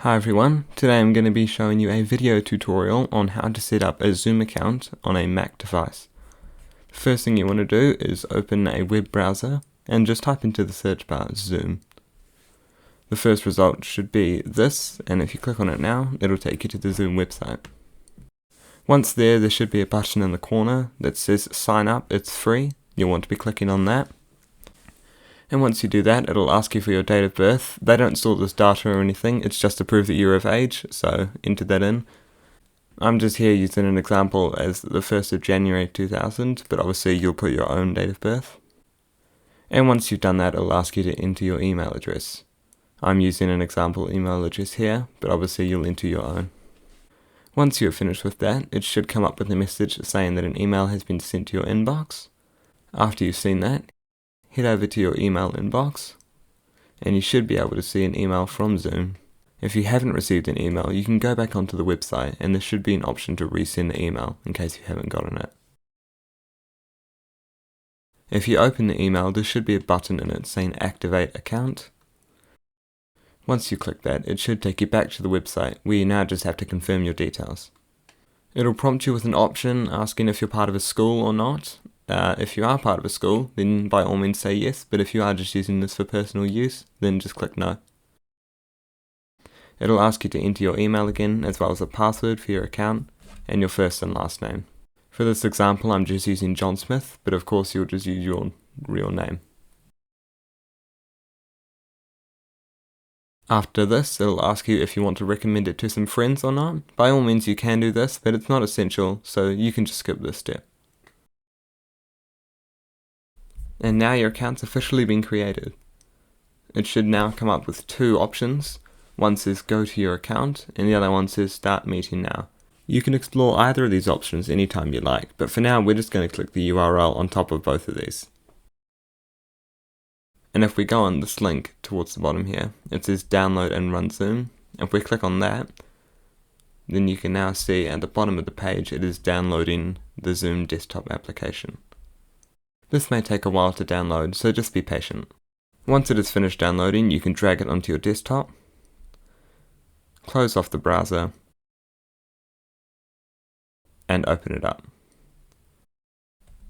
Hi everyone, today I'm going to be showing you a video tutorial on how to set up a Zoom account on a Mac device. The first thing you want to do is open a web browser and just type into the search bar Zoom. The first result should be this, and if you click on it now, it'll take you to the Zoom website. Once there should be a button in the corner that says sign up, it's free. You'll want to be clicking on that. And once you do that, it'll ask you for your date of birth. They don't store this data or anything, it's just to prove that you're of age, so enter that in. I'm just here using an example as the 1st of January 2000, but obviously you'll put your own date of birth. And once you've done that, it'll ask you to enter your email address. I'm using an example email address here, but obviously you'll enter your own. Once you're finished with that, it should come up with a message saying that an email has been sent to your inbox. After you've seen that, head over to your email inbox, and you should be able to see an email from Zoom. If you haven't received an email, you can go back onto the website and there should be an option to resend the email in case you haven't gotten it. If you open the email, there should be a button in it saying Activate Account. Once you click that, it should take you back to the website where you now just have to confirm your details. It'll prompt you with an option asking if you're part of a school or not. If you are part of a school, then by all means say yes, but if you are just using this for personal use, then just click no. It'll ask you to enter your email again, as well as a password for your account, and your first and last name. For this example, I'm just using John Smith, but of course you'll just use your real name. After this, it'll ask you if you want to recommend it to some friends or not. By all means you can do this, but it's not essential, so you can just skip this step. And now your account's officially been created. It should now come up with two options. One says go to your account, and the other one says start meeting now. You can explore either of these options anytime you like, but for now we're just going to click the URL on top of both of these. And if we go on this link towards the bottom here, it says download and run Zoom. If we click on that, then you can now see at the bottom of the page it is downloading the Zoom desktop application. This may take a while to download, so just be patient. Once it is finished downloading, you can drag it onto your desktop, close off the browser, and open it up.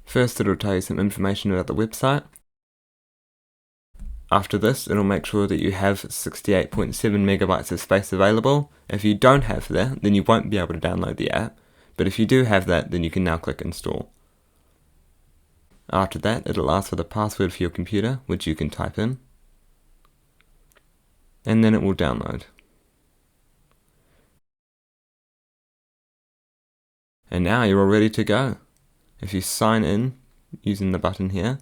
First it'll tell you some information about the website. After this, it'll make sure that you have 68.7 megabytes of space available. If you don't have that, then you won't be able to download the app, but if you do have that, then you can now click install. After that, it'll ask for the password for your computer, which you can type in, and then it will download. And now you're all ready to go. If you sign in using the button here,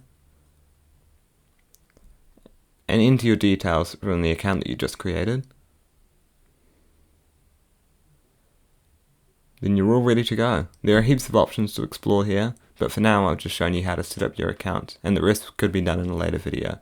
and enter your details from the account that you just created, then you're all ready to go. There are heaps of options to explore here, but for now I've just shown you how to set up your account, and the rest could be done in a later video.